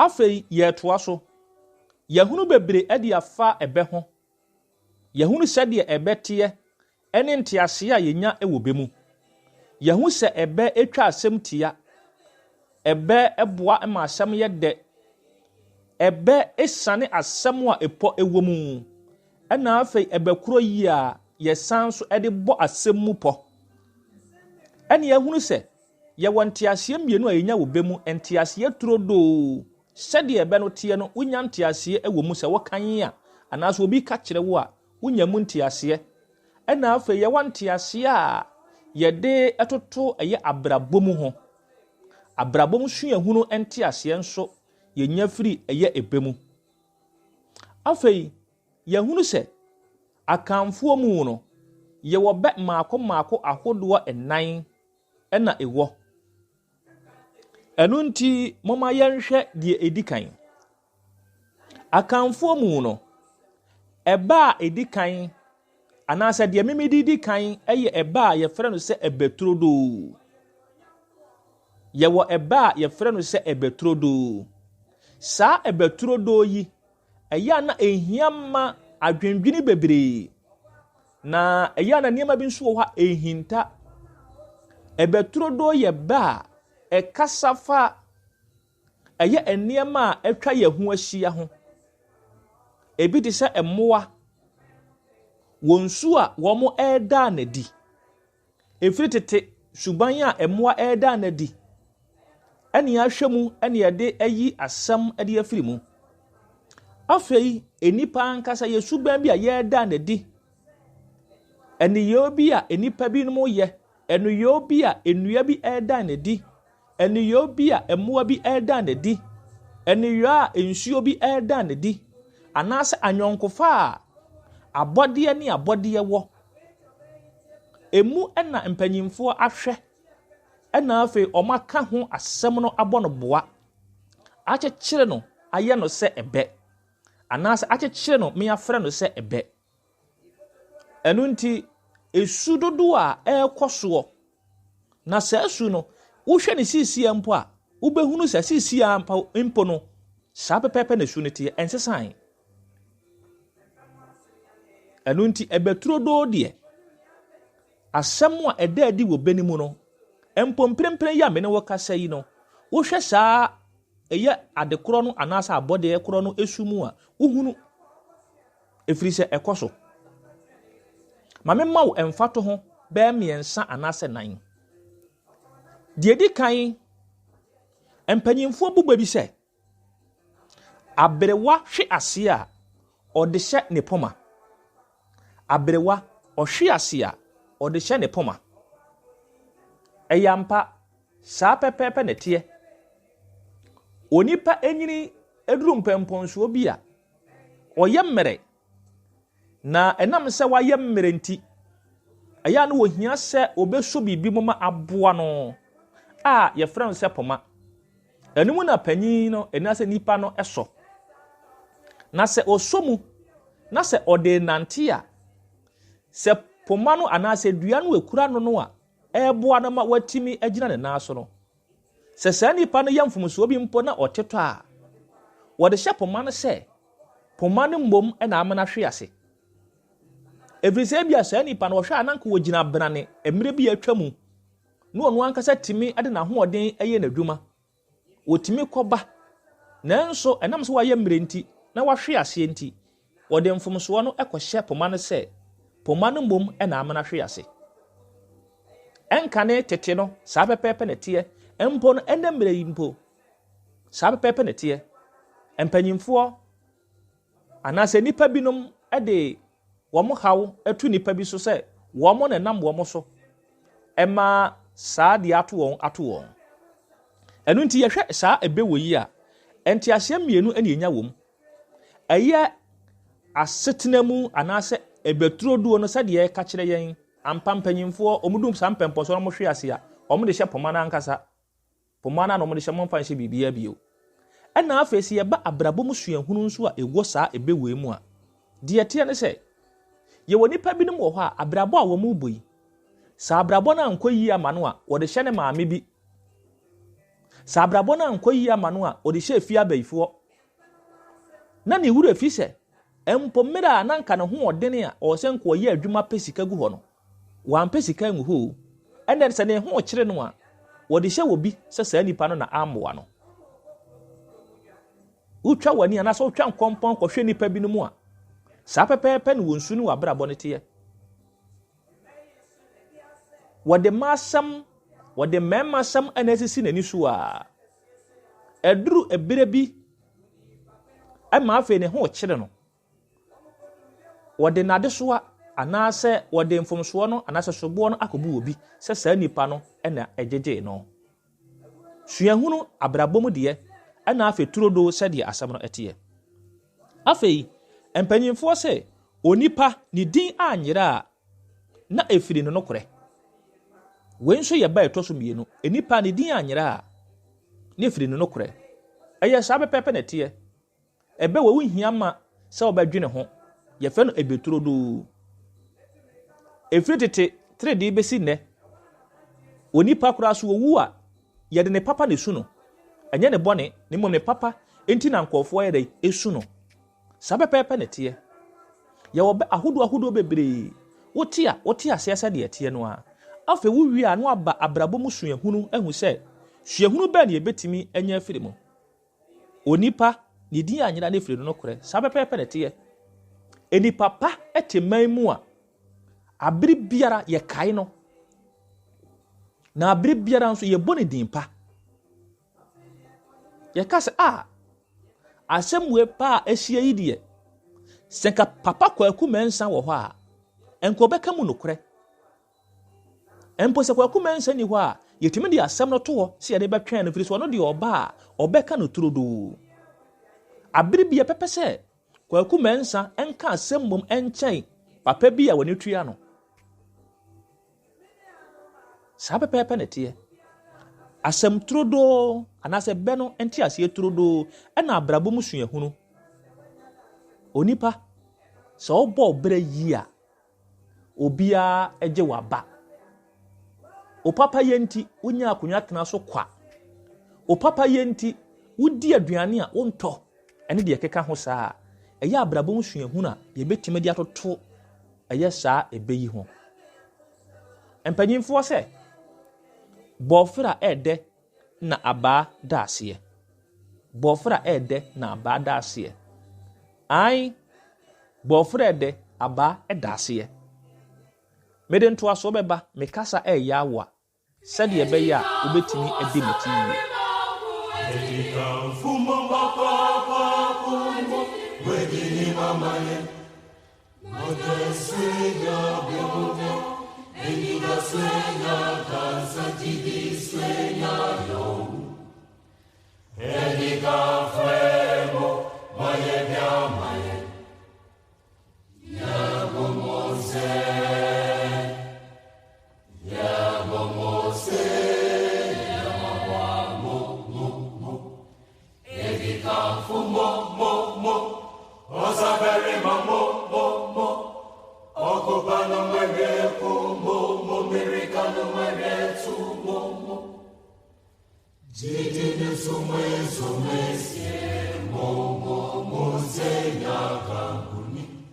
Afei yɛtoa so. Yɛhunu bebre adi afa ebe ho. Yɛhunu sɛdeɛ ebe teɛ ɛne ntease a yɛnya ɛwɔ be mu. Yɛhu sɛ ebe etwa asɛm tia. Ebe eboa ma asɛm yɛ dɛ. Ebe esane asɛm a epɔ ɛwɔ mu. Ɛna afei ebe koro yi a yɛsan so ɛde bɔ asɛm mu pɔ. Ɛne yɛhunu sɛ yɛwɔ nteaseɛ mmienu a yɛnya wɔ be mu, nteaseɛ turodoo. Sɛdeɛ ebe no teɛ no, wonya nteaseɛ ɛwɔ mu sɛ wɔkan a anaasɛ obi ka kyerɛ wo a wonya mu nteaseɛ. Ɛna afei yɛwɔ nteaseɛ a yɛde ɛtoto ɛyɛ abrabɔ mu ho. Abrabɔ mu suahunu nteaseɛ nso yɛnya firi ɛyɛ ebe mu. Afei yɛhunu sɛ akamfoɔ mu no yɛwɔ bɛ maako ahodoɔ 9 ɛna ɛwɔ. Ɛno nti moma yɛnhwɛ deɛ edi kan. Akamfoɔ mu no ɛba a edi kan anaasɛ deɛ memedi di kan ɛyɛ ɛba a yɛfrɛ no sɛ ɛbɛturodoo. Yɛwɔ ɛba a yɛfrɛ no sɛ ɛbɛturodoo. Saa ɛbɛturodoo yi ɛyɛ na ehia ma adwendwene bebree. Na ɛyɛ na nneɛma bi nso wɔ hɔ a ehinta. Ɛbɛturodoo yɛ ba a ɛkasa fa ɛyɛ nneɛma a ɛtwa yɛn ho ahyia ho. Ebi te sɛ ɛmmoa wɔn su a wɔn ɛɛda n'adi. Efiri tete suban a ɛmmoa ɛɛda n'adi. Ɛne ahwɛ mu ɛne yɛde ayi asɛm ɛde afiri mu. Afei enipa ankasa yɛ suban bi a yɛɛda n'adi. Ɛniyɛ bi a enipa bi no yɛ. Ɛnuyɛ bi a enua bi ɛɛda n'adi. Ɛnuyɛ bi a ɛmmoa bi ɛɛda n'adi. Ɛnuyɛ a nsuo bi ɛɛda n'adi. Anaasɛ anyɔnkofa a abɔdeɛ ne abɔdeɛ wɔ. Emu ɛna mpanyimfoɔ ahwɛ. Ɛna afei ɔmo aka ho asɛm no abɔ no boa. Akyekyere no ayɛ no sɛ ɛbɛ. Anaasɛ akyekyere no me afrɛ no sɛ ɛbɛ. Ɛno nti esu dodo a ɛrekɔ soɔ. Na sɛ esu no wohwɛ ne sisia mpo a wobɛhunu sɛ sisia mpo no saa pɛpɛpɛ na esu ne teɛ ɛnsesan. Ɛno nti ɛbɛturodoo deɛ asɛm a ɛda adi wɔ be ne mu no mpomprempren yi a me ne wɔ kasa yi no wohwɛ saa ɛyɛ adekorɔ no anaasɛ abɔdeɛ korɔ no esu mu a wohunu efiri sɛ ɛkɔ so. Ma me ma wo ɛmfato ho bɛɛ mmiɛnsa anaasɛ 9. Deɛ di kan mpanyimfoɔ bugba bi sɛ abrewa hwe ase a ɔde hyɛ ne poma. Abrewa ɔhwe ase a ɔde hyɛ ne poma. Ɛyampa saa pɛpɛpɛ ne teɛ. Onipa enyini eduru mpɛmpɔnsoɔ bi a ɔyɛ mmerɛ. Na ɛnam sɛ wayɛ mmerɛ nti ɛyɛ no wɔhia sɛ obeso bibi mu ma aboa no a yɛfrɛ no sɛ poma. Ɛno mu na panyin no ɛna sɛ nipa no ɛsɔ. Na sɛ ɔsɔ mu na sɛ ɔde nante a sɛ poma no anaasɛ dua no ekura no a ɛboa no ma watimi agyina ne nan so no. Sɛ saa nipa no yɛ mfomsoɔ bi mpo na ɔtetɔ a wɔde hyɛ poma no sɛ poma no mbom ɛna amana hwe ase. Every say bia saa nipa no wɔhwɛ ananka wɔgyina brane emire bi atwa mu no ɔno ankasa timi ade na hoɔden ɛyɛ n'adwuma. Wɔtimi kɔba nanso ɛnam so wayɛ mmire nti na wahwe ase nti wɔde mfomsoɔ no ɛkɔhyɛ poma no sɛ poma no mbom ɛna amana hwe ase. Ɛnkane tete no saa pɛpɛpɛ ne teɛ mpo no ɛnɛ mmire yi mpo saa pɛpɛpɛ ne teɛ. Mpanyimfoɔ anaasɛ nipa binom ɛde wɔn haw atu nipa bi so sɛ wɔn na nam wɔn so ɛma saa de ato wɔn. Ɛno nti yɛhwɛ saa ebe wɔ yi a ɛnteaseɛ mmienu ɛna enya wɔm. Ɛyɛ asetena mu anaasɛ ɛbɛturodoo no sɛdeɛ ɛka kyerɛ yɛn ampa mpanyimfoɔ ɔmudum saa mpɛmpɔso no hwe ase a ɔmo de hyɛ poma na ankasa poma na ɔmo de hyɛ momfa nhyɛ biribiara bio. Ɛna afei sɛ yɛba abrabɔ mu suahunu nso a ɛwɔ saa ebe wɔ mu a deɛ teɛ ne sɛ yɛwɔ nipa binom wɔ hɔ a abrabɔ a wɔn mu bɔ yi saa abrabɔ na ankɔ yi ama no a wɔde hyɛ ne maame bi. Sa abrabɔ na nkɔ yi ama no a ɔde hyɛ fie abayifoɔ na ne wura fi sɛ empo mmere a nanka ne ho ɔdene a ɔsɛ nkɔ yɛ adwuma pɛ sika gu hɔ no wan pɛ sika ngu hɔ ɛnɛ sɛ ne ho kyere no a wɔde hyɛ wɔ bi sɛ saa nipa no na amoa no utwa wani ana so utwa nkompon kɔhwɛ nipa bi no mu a saa pɛpɛɛpɛ ne wonsu no wabrabɔ ne teɛ wɔde masam wɔde mɛmasam ana sisi n'ani so a ɛduru ebere bi ɛma afei ne ho kyere no wɔde nade so a anaasɛ wɔde mfomsoɔ no anaasɛ soboɔ no akɔbu obi sɛ saa nipa no ɛna ɛgyegye no suahunu abrabɔ mu deɛ ɛna afei turodoo sɛdeɛ asɛm no ɛteɛ afei mpanyimfoɔ sɛ onipa ne din anyera a na efiri no nokorɛ wei nso yɛ ba ɛtɔ so mmienu enipa ne din anyera a na efiri no nokorɛ ɛyɛ saa bɛpɛpɛ na ɛteɛ ɛbɛ wɔ wo hia ma sɛ ɔbɛdwene ho yɛfɛ no ebeturodoo efiri tete 3D besi nnɛ onipa koraa so owu a yɛde ne papa ne su no ɛnyɛ ne bɔne ne mmom ne papa enti na nkɔɔfoɔ yɛ dɛ esu no saa bɛpɛpɛ na ɛteɛ yɛwɔ bɛ ahodoɔ bebree wote aseɛ sɛ deɛ ɛteɛ no a afei wo wie a no aba abrabɔ mu suahunu ahu sɛ suahunu bɛɛ ne yɛbɛtumi anya afiri mu onipa ne din anyera ne afiri no korɛ saa bɛpɛpɛ na ɛteɛ enipa pa ɛte man mu a abere biara yɛkae no na abere biara nso yɛbɔ ne din pa yɛka sɛ asɛm wee pa a ahyia yi deɛ sɛ nka papa kwaku mɛnsa wɔ hɔ a ɛnka ɔbɛka mu nokorɛ ɛmpo sɛ kwaku mɛnsa ni hɔ a yɛtumi de asɛm no to hɔ sɛ yɛde bɛtwɛn no firi so ɔno deɛ ɔba a ɔbɛka no turodoo abere bi yɛpɛpɛ sɛ kwaku mɛnsa ɛnka asɛm mmom ɛnkyɛn papa bi a wɔne tua no saa pɛpɛpɛ na ɛteɛ asɛm turodoo anaasɛ bɛ no ɛnte aseɛ turodoo ɛna abrabɔ mu suahunu onipa sɛ ɔbɔ ɔbrɛ yi a obiara ɛgye waba opapa yɛnti wonya akonnwa tena so kwa opapa yɛnti wodi aduane a wontɔ ɛne deɛ keka ho saa ɛyɛ abrabɔ mu suahunu a yɛbɛtumi de atoto ɛyɛ saa ɛbɛyi ho mpanyimfoɔ sɛ bɔfra ɛdɛ na abaa da aseɛ bɔfra ɛdɛ na abaa da aseɛ ai bɔfra ɛdɛ abaa ɛda aseɛ mede ntoa so bɛba mekasa ɛyɛ awa sɛdeɛ ɛbɛyɛ a wobɛtumi ɛde mati yie Jidini sume sume sie mo mo mo se